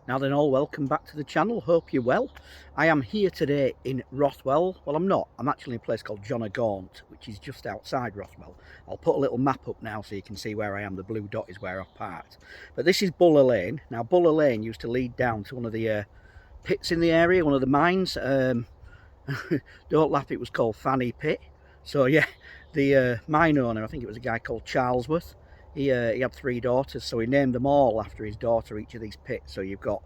Now then all, welcome back to the channel, hope you're well. I am here today in Rothwell. Well, I'm not, I'm actually in a place called John o' Gaunt, which is just outside Rothwell. I'll put a little map up now so you can see where I am. The blue dot is where I've parked. But this is Buller Lane. Now Buller Lane used to lead down to one of the pits in the area, one of the mines. Don't laugh, it was called Fanny Pit. So yeah, the mine owner, I think it was a guy called Charlesworth, he had 3 daughters, so he named them all after his daughter, each of these pits. So you've got,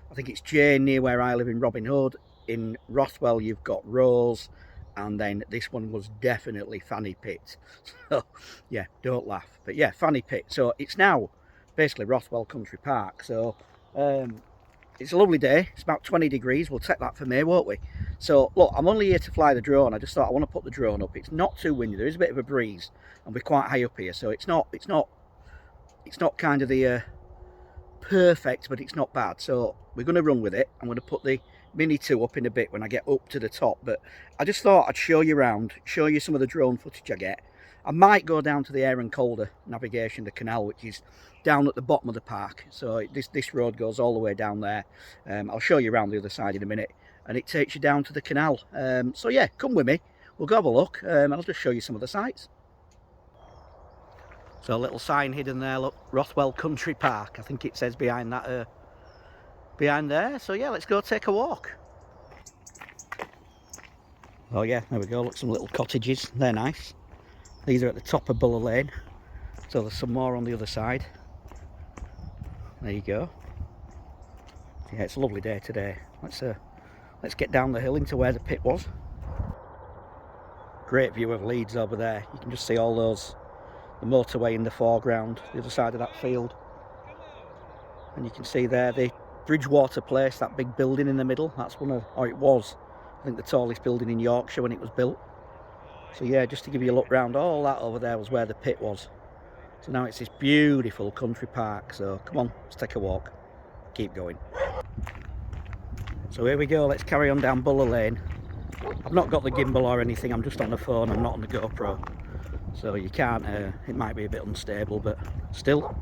I think it's Jane near where I live in Robin Hood. In Rothwell you've got Rose, and then this one was definitely Fanny Pit. So yeah, don't laugh. But yeah, Fanny Pit. So it's now basically Rothwell Country Park. So it's a lovely day. It's about 20 degrees. We'll take that for May, won't we? So look, I'm only here to fly the drone. I just thought I want to put the drone up. It's not too windy. There is a bit of a breeze, and we're quite high up here, so it's not kind of the perfect, but it's not bad. So we're going to run with it. I'm going to put the Mini 2 up in a bit when I get up to the top, but I just thought I'd show you around, show you some of the drone footage I get. I might go down to the Air and Calder Navigation, the canal, which is down at the bottom of the park. So this road goes all the way down there. I'll show you around the other side in a minute, and it takes you down to the canal. So yeah, come with me, we'll go have a look, and I'll just show you some of the sights. So a little sign hidden there, look, Rothwell Country Park. I think it says behind that, behind there. So yeah, let's go take a walk. Oh yeah, there we go, look, some little cottages, they're nice. These are at the top of Buller Lane, so there's some more on the other side. There you go. Yeah, it's a lovely day today. Let's get down the hill into where the pit was. Great view of Leeds over there. You can just see all those, the motorway in the foreground, the other side of that field. And you can see there the Bridgewater Place, that big building in the middle. That's one of, or it was, I think, the tallest building in Yorkshire when it was built. So yeah, just to give you a look round, all that over there was where the pit was. So now it's this beautiful country park. So come on, let's take a walk. Keep going. So here we go, let's carry on down Buller Lane. I've not got the gimbal or anything, I'm just on the phone, I'm not on the GoPro. So you can't, it might be a bit unstable, but still.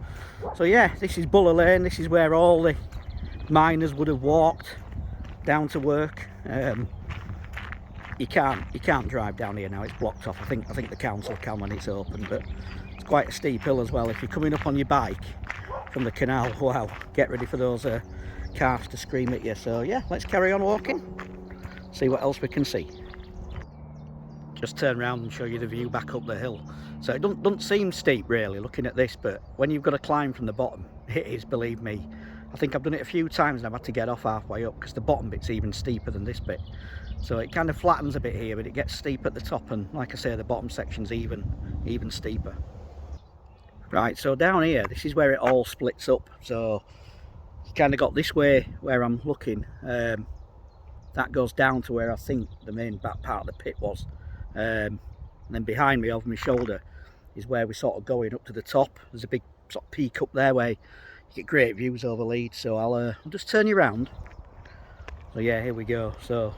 So yeah, this is Buller Lane, this is where all the miners would have walked down to work. You can't drive down here now, it's blocked off. I think the council can when it's open, but it's quite a steep hill as well. If you're coming up on your bike from the canal, wow, get ready for those cars to scream at you. So yeah, let's carry on walking, see what else we can see. Just turn around and show you the view back up the hill. So it doesn't seem steep really looking at this, but when you've got to climb from the bottom, it is, believe me. I think I've done it a few times and I've had to get off halfway up because the bottom bit's even steeper than this bit. So it kind of flattens a bit here, but it gets steep at the top, and like I say, the bottom section's even steeper. Right, so down here, this is where it all splits up. So you kind of got this way where I'm looking. That goes down to where I think the main back part of the pit was. And then behind me, over my shoulder, is where we're sort of going up to the top. There's a big sort of peak up there where you get great views over Leeds. So I'll just turn you around. So yeah, here we go. So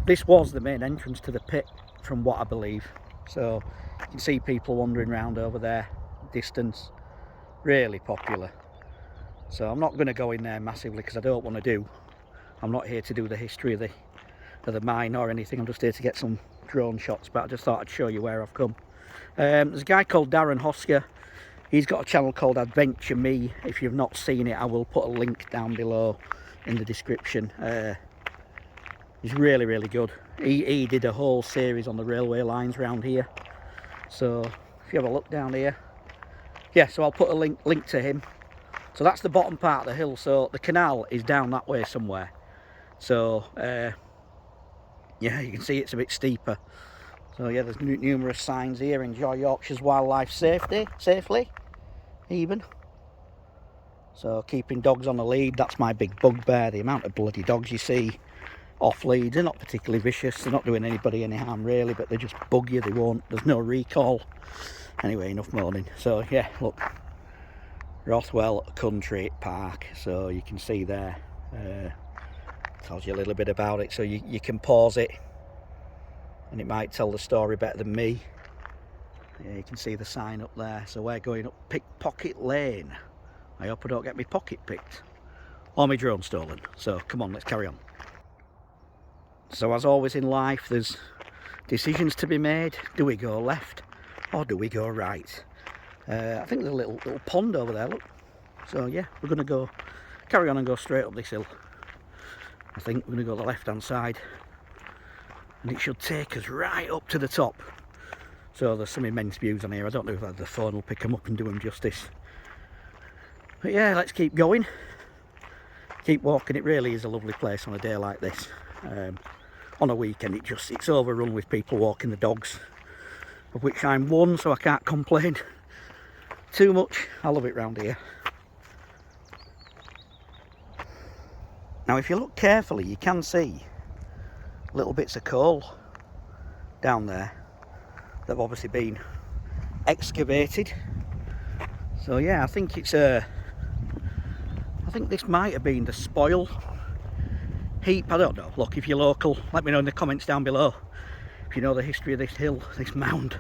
this was the main entrance to the pit, from what I believe. So you can see people wandering around over there, distance, really popular. So I'm not going to go in there massively because I don't want to do. I'm not here to do the history of the mine or anything. I'm just here to get some drone shots, but I just thought I'd show you where I've come. There's a guy called Darren Hosker. He's got a channel called Adventure Me. If you've not seen it, I will put a link down below in the description. He's really good. He did a whole series on the railway lines around here. So if you have a look down here, yeah, so I'll put a link to him. So that's the bottom part of the hill. So the canal is down that way somewhere. So yeah, you can see it's a bit steeper. So yeah, there's numerous signs here. Enjoy Yorkshire's wildlife safely, even. So keeping dogs on the lead, that's my big bugbear. The amount of bloody dogs you see off lead. They're not particularly vicious, they're not doing anybody any harm really, but they just bug you. They won't, there's no recall. Anyway, enough moaning. So yeah, look, Rothwell Country Park. So you can see there, tells you a little bit about it. So you can pause it and it might tell the story better than me. Yeah, you can see the sign up there. So we're going up Pickpocket Lane. I hope I don't get my pocket picked. or my drone stolen. So come on, let's carry on. So as always in life, there's decisions to be made. Do we go left or do we go right? I think there's a little pond over there, look. So yeah, we're going to carry on and go straight up this hill. I think we're going to go the left hand side and it should take us right up to the top. So there's some immense views on here. I don't know if the phone will pick them up and do them justice. But yeah, let's keep going. Keep walking. It really is a lovely place on a day like this. On a weekend it's overrun with people walking the dogs, of which I'm one, so I can't complain too much. I love it round here. Now if you look carefully you can see little bits of coal down there that have obviously been excavated. So yeah, I think it's I think this might have been the spoil heap. I don't know. Look, if you're local, let me know in the comments down below if you know the history of this hill, this mound.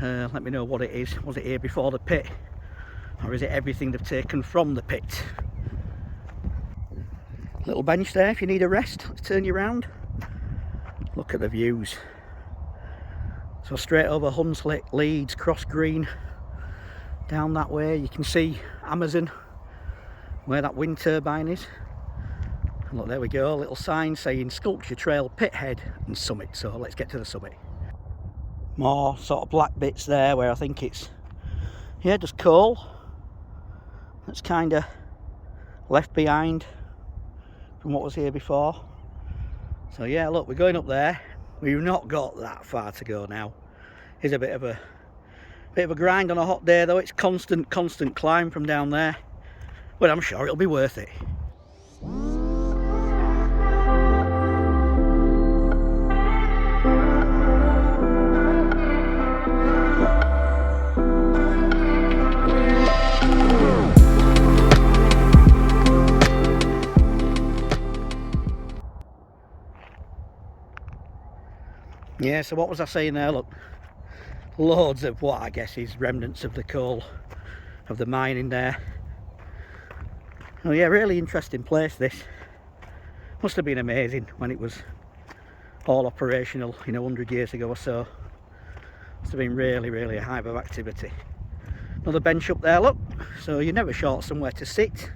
Let me know what it is. Was it here before the pit, or is it everything they've taken from the pit? Little bench there if you need a rest. Let's turn you around. Look at the views. So straight over Hunslick, Leeds, Cross Green, down that way you can see Amazon, where that wind turbine is. And look, there we go, a little sign saying Sculpture Trail, Pithead and Summit. So let's get to the summit. More sort of black bits there where I think it's, yeah, just coal that's kind of left behind from what was here before. So yeah, look, we're going up there. We've not got that far to go now. It's a bit of a grind on a hot day though. It's constant climb from down there, but I'm sure it'll be worth it. Yeah, so what was I saying there? Look, loads of what I guess is remnants of the coal, of the mine in there. Oh yeah, really interesting place this. Must have been amazing when it was all operational, you know, 100 years ago or so. Must have been really a hive of activity. Another bench up there, look, so you're never short somewhere to sit.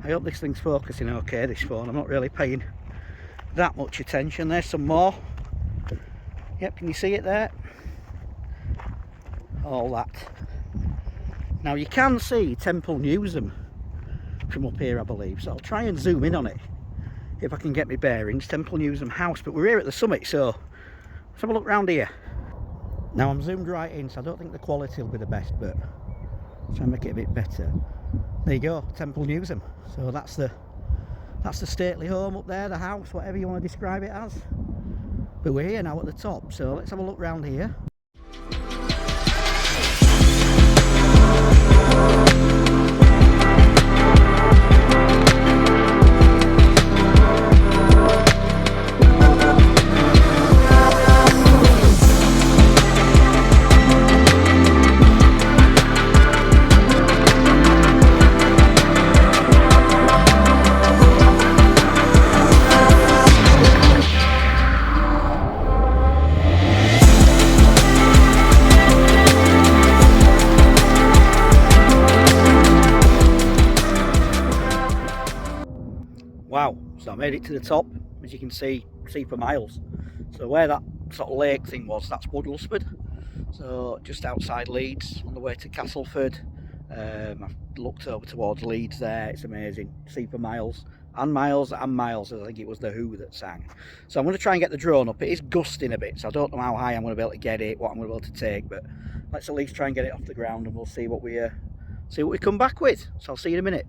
I hope this thing's focusing okay, this phone. I'm not really paying that much attention. There's some more. Yep, can you see it there? All that. Now you can see Temple Newsham from up here, I believe, so I'll try and zoom in on it if I can get my bearings. Temple Newsham House, but we're here at the summit, so let's have a look round here. Now I'm zoomed right in, so I don't think the quality will be the best, but I'll try and make it a bit better. There you go, Temple Newsham. So that's the stately home up there, the house, whatever you want to describe it as. But we're here now at the top, so let's have a look round here. Wow, so I made it to the top, as you can see for miles. So where that sort of lake thing was, that's Waterloo. So just outside Leeds, on the way to Castleford. I've looked over towards Leeds there, it's amazing. See for miles, and miles, and miles, as I think it was The Who that sang. So I'm going to try and get the drone up. It is gusting a bit, so I don't know how high I'm going to be able to get it, what I'm going to be able to take, but let's at least try and get it off the ground and we'll see what we come back with. So I'll see you in a minute.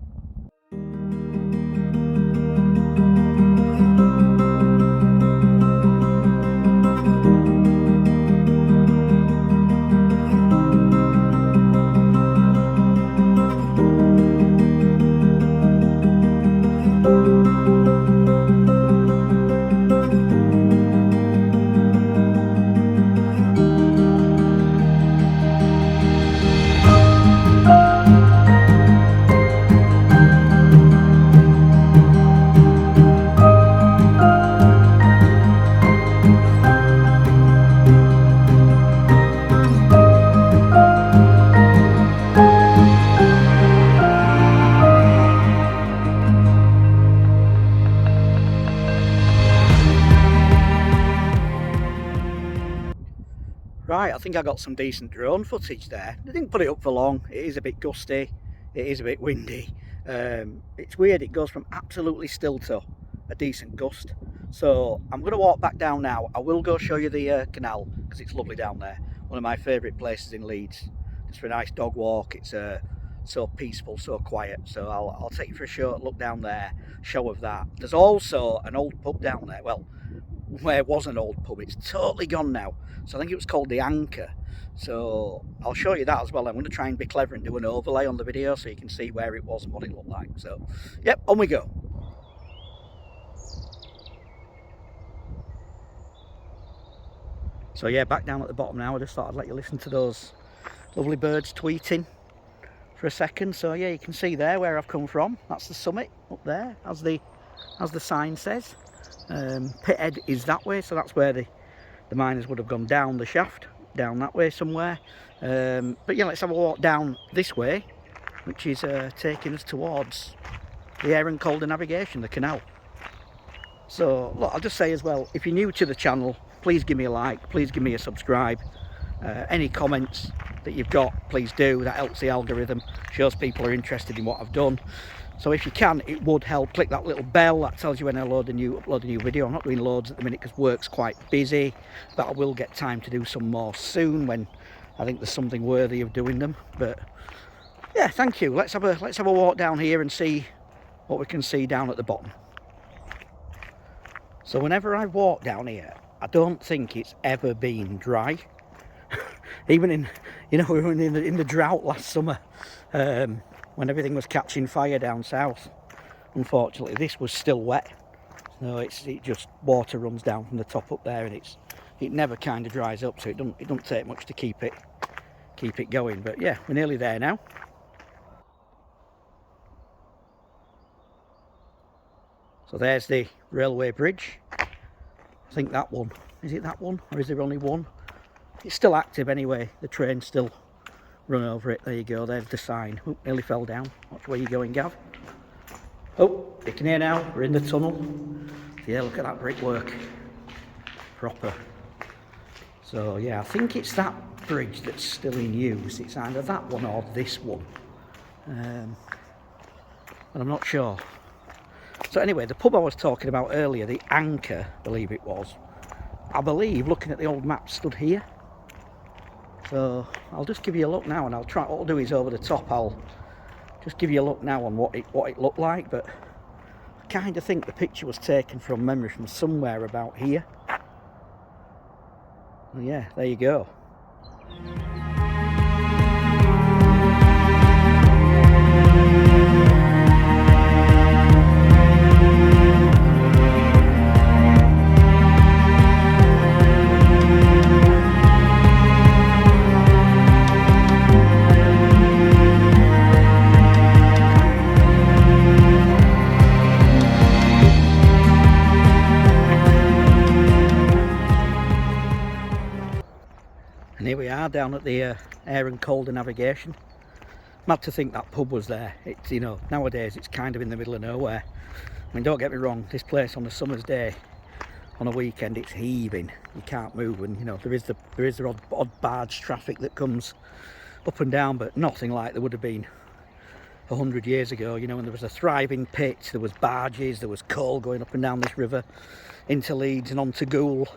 I think I got some decent drone footage there. I didn't put it up for long. It is a bit gusty, it is a bit windy. It's weird, it goes from absolutely still to a decent gust. So I'm going to walk back down now. I will go show you the canal because it's lovely down there. One of my favourite places in Leeds, just for a nice dog walk. It's so peaceful, so quiet. So I'll take you for a short look down there, show of that. There's also an old pub down there. Well, where was an old pub, it's totally gone now. So I think it was called the Anchor. So I'll show you that as well. I'm going to try and be clever and do an overlay on the video so you can see where it was and what it looked like. So yep, on we go. So yeah, back down at the bottom now. I just thought I'd let you listen to those lovely birds tweeting for a second. So yeah, you can see there where I've come from. That's the summit up there, as the sign says. Pit head is that way, so that's where the miners would have gone down the shaft, down that way somewhere. But yeah, let's have a walk down this way, which is taking us towards the Air and Calder Navigation, the canal. So look, I'll just say as well, if you're new to the channel, please give me a like, please give me a subscribe. Any comments that you've got, please do. That helps the algorithm, shows people are interested in what I've done. So if you can, it would help. Click that little bell, that tells you when I upload a new video. I'm not doing loads at the minute because work's quite busy, but I will get time to do some more soon when I think there's something worthy of doing them. But yeah, thank you. Let's have a walk down here and see what we can see down at the bottom. So whenever I walk down here, I don't think it's ever been dry. Even in, you know, we were in the drought last summer, when everything was catching fire down south. Unfortunately, this was still wet. So it just, water runs down from the top up there, and it never kind of dries up. So it don't take much to keep it going. But yeah, we're nearly there now. So there's the railway bridge. I think that one, is it that one, or is there only one? It's still active anyway, the trains still run over it. There you go, there's the sign. Oh, nearly fell down. Watch where you're going, Gav. Oh, you can hear now, we're in the tunnel. Yeah, look at that brickwork. Proper. So yeah, I think it's that bridge that's still in use. It's either that one or this one. And I'm not sure. So anyway, the pub I was talking about earlier, the Anchor, I believe it was. I believe, looking at the old map, stood here. So I'll just give you a look now, and I'll try. What I'll do is over the top, I'll just give you a look now on what it looked like. But I kind of think the picture was taken from memory from somewhere about here. Well, yeah, there you go. And here we are down at the Air and Calder Navigation. Mad to think that pub was there. It's, you know, nowadays it's kind of in the middle of nowhere. I mean, don't get me wrong, this place on a summer's day, on a weekend, it's heaving. You can't move, and you know there is the odd barge traffic that comes up and down, but nothing like there would have been 100 years ago. You know, when there was a thriving pit, there was barges, there was coal going up and down this river into Leeds and on to Goole.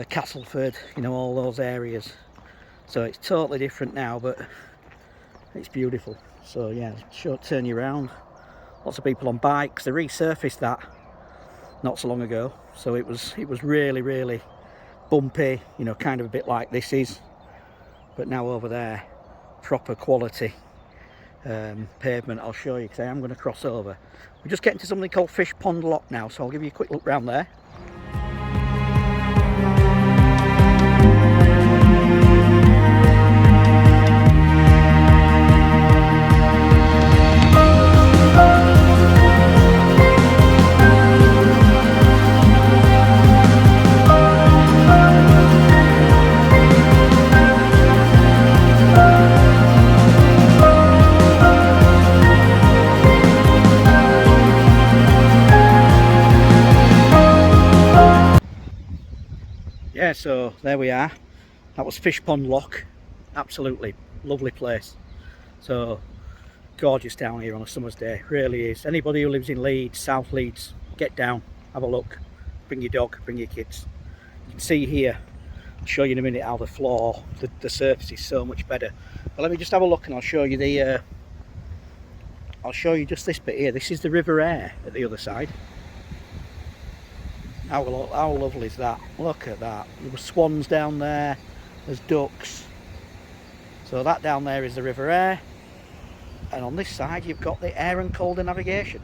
Castleford, you know, all those areas. So it's totally different now, but it's beautiful. So yeah, sure, turn you around. Lots of people on bikes. They resurfaced that not so long ago, so it was really bumpy, you know, kind of a bit like this is, but now over there, proper quality pavement. I'll show you because I am going to cross over. We're just getting to something called Fish Pond Lock now, so I'll give you a quick look round there. Yeah, so there we are. That was Fish Pond Lock. Absolutely lovely place. So gorgeous down here on a summer's day, really is. Anybody who lives in Leeds, South Leeds, get down, have a look, bring your dog, bring your kids. You can see here, I'll show you in a minute how the floor, the surface is so much better. But let me just have a look and I'll show you the I'll show you just this bit here. This is the River Aire at the other side. How lovely is that? Look at that. There were swans down there, there's ducks. So that down there is the River Aire, and on this side you've got the Air and Calder Navigation.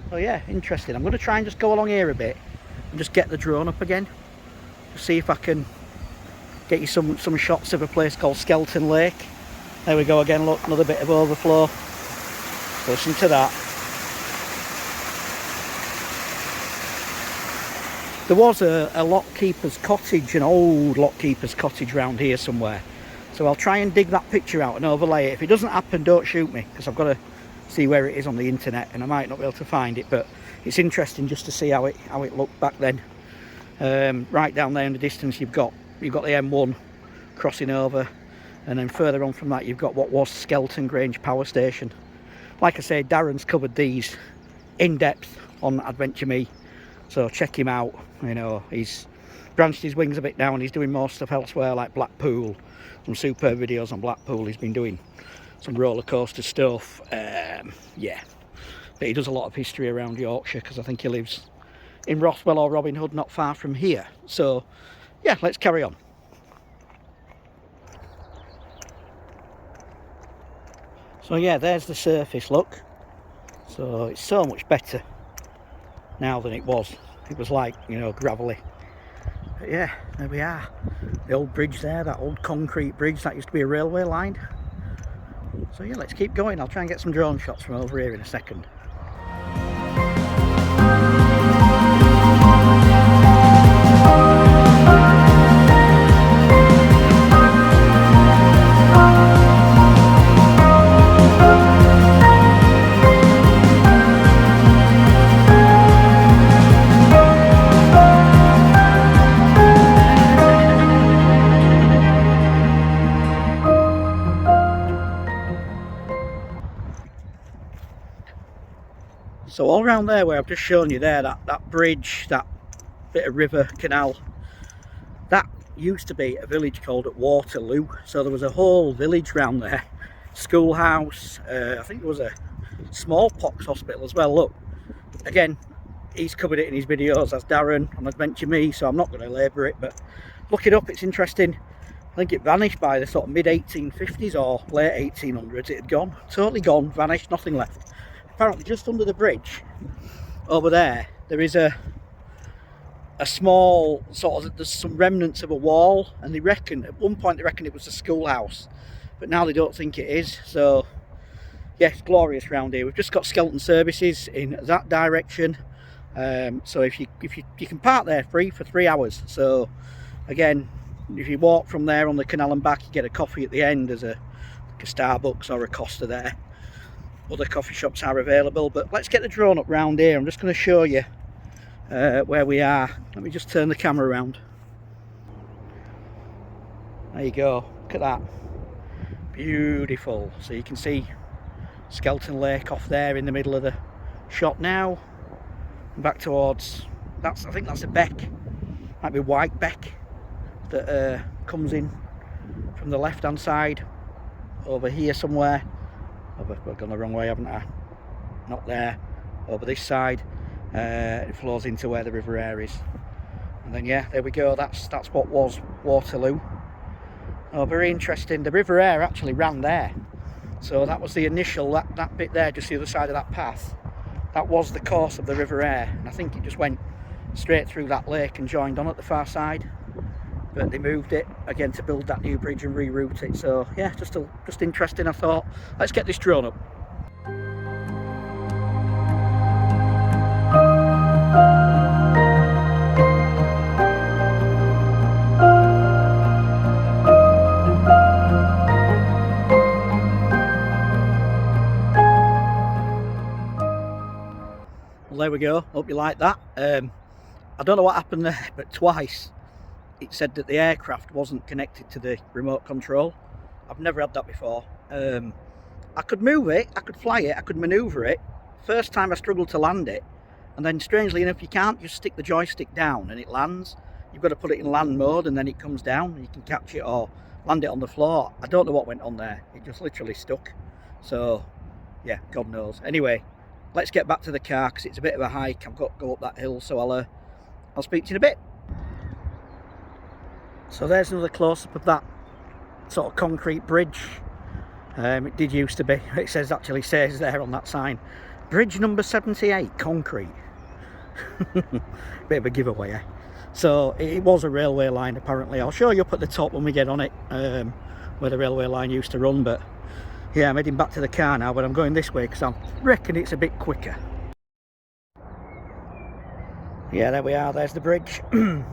So yeah, interesting. I'm going to try and just go along here a bit and just get the drone up again, to see if I can get you some shots of a place called Skelton Lake. There we go again, look, another bit of overflow. Listen to that. There was a lockkeeper's cottage, an old lockkeeper's cottage round here somewhere. So I'll try and dig that picture out and overlay it. If it doesn't happen, don't shoot me, because I've got to see where it is on the internet and I might not be able to find it, but it's interesting just to see how it looked back then. Right down there in the distance you've got the M1 crossing over, and then further on from that you've got what was Skelton Grange Power Station. Like I say, Darren's covered these in depth on Adventure Me, so check him out. You know, he's branched his wings a bit now and he's doing more stuff elsewhere, like Blackpool. Some superb videos on Blackpool. He's been doing some roller coaster stuff. Yeah, but he does a lot of history around Yorkshire, because I think he lives in Rothwell or Robin Hood, not far from here. So yeah, let's carry on. So yeah, there's the surface, look. So it's so much better now than it was. It was like, you know, gravelly. But yeah, there we are. The old bridge there, that old concrete bridge, that used to be a railway line. So yeah, let's keep going. I'll try and get some drone shots from over here in a second. So all around there where I've just shown you there, that bridge, that bit of river canal, that used to be a village called Waterloo. So there was a whole village round there, schoolhouse, I think there was a smallpox hospital as well. Look, again, he's covered it in his videos as Darren on Adventure Me, so I'm not going to labour it, but look it up, it's interesting. I think it vanished by the sort of mid 1850s or late 1800s. It had gone, totally gone, vanished, nothing left. Apparently just under the bridge over there is a small sort of, there's some remnants of a wall, and they reckon at one point it was a schoolhouse, but now they don't think it is. So yeah, it's glorious round here. We've just got Skelton services in that direction, so if you can park there free for 3 hours. So again, if you walk from there on the canal and back, you get a coffee at the end. There's like a Starbucks or a Costa there. Other coffee shops are available, but let's get the drone up round here. I'm just going to show you where we are. Let me just turn the camera around. There you go, look at that, beautiful. So you can see Skelton Lake off there in the middle of the shot now, and back towards, I think that's a beck, might be White Beck, that comes in from the left hand side over here somewhere. I've gone the wrong way, haven't I? Not there, over this side. It flows into where the River Aire is, and then yeah, there we go. That's what was Waterloo. Oh, very interesting. The River Aire actually ran there, so that was the initial, that bit there, just the other side of that path. That was the course of the River Aire, and I think it just went straight through that lake and joined on at the far side. But they moved it again to build that new bridge and reroute it. So yeah, just interesting. I thought, let's get this drone up. Well, there we go. Hope you like that. I don't know what happened there, but twice it said that the aircraft wasn't connected to the remote control. I've never had that before. I could move it, I could fly it, I could manoeuvre it. First time I struggled to land it, and then strangely enough you can't just stick the joystick down and it lands. You've got to put it in land mode and then it comes down and you can catch it or land it on the floor. I don't know what went on there, it just literally stuck. So yeah, God knows. Anyway, let's get back to the car because it's a bit of a hike. I've got to go up that hill, so I'll speak to you in a bit. So there's another close-up of that sort of concrete bridge. It did used to be, it actually says there on that sign, bridge number 78, concrete. Bit of a giveaway, eh? So it was a railway line apparently. I'll show you up at the top when we get on it, where the railway line used to run. But yeah, I'm heading back to the car now, but I'm going this way because I reckon it's a bit quicker. Yeah, there we are, there's the bridge. So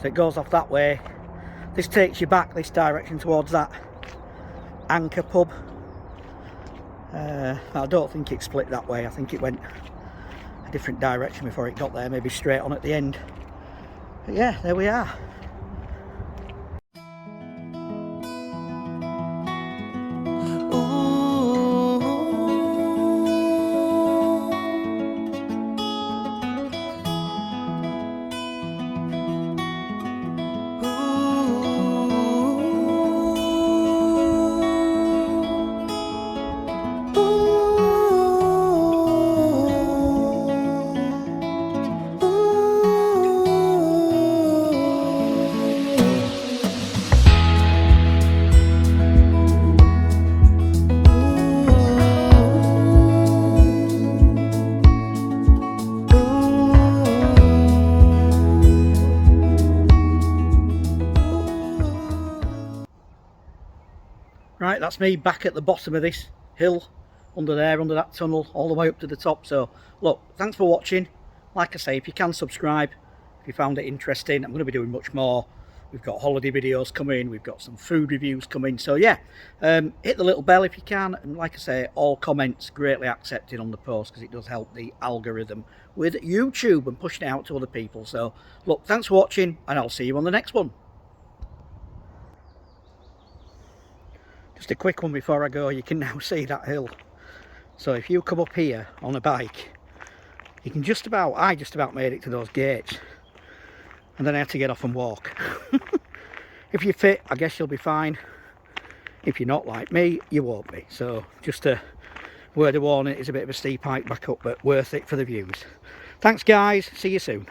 it goes off that way. This takes you back this direction towards that Anchor pub. I don't think it split that way. I think it went a different direction before it got there, maybe straight on at the end. But yeah, there we are. Right, that's me back at the bottom of this hill, under there, under that tunnel, all the way up to the top. So, look, thanks for watching. Like I say, if you can subscribe, if you found it interesting, I'm going to be doing much more. We've got holiday videos coming, we've got some food reviews coming. So yeah, hit the little bell if you can. And like I say, all comments greatly accepted on the post because it does help the algorithm with YouTube and pushing it out to other people. So, look, thanks for watching and I'll see you on the next one. Just a quick one before I go, you can now see that hill. So if you come up here on a bike, you can I just about made it to those gates. And then I had to get off and walk. If you're fit, I guess you'll be fine. If you're not like me, you won't be. So just a word of warning, it's a bit of a steep hike back up, but worth it for the views. Thanks guys, see you soon.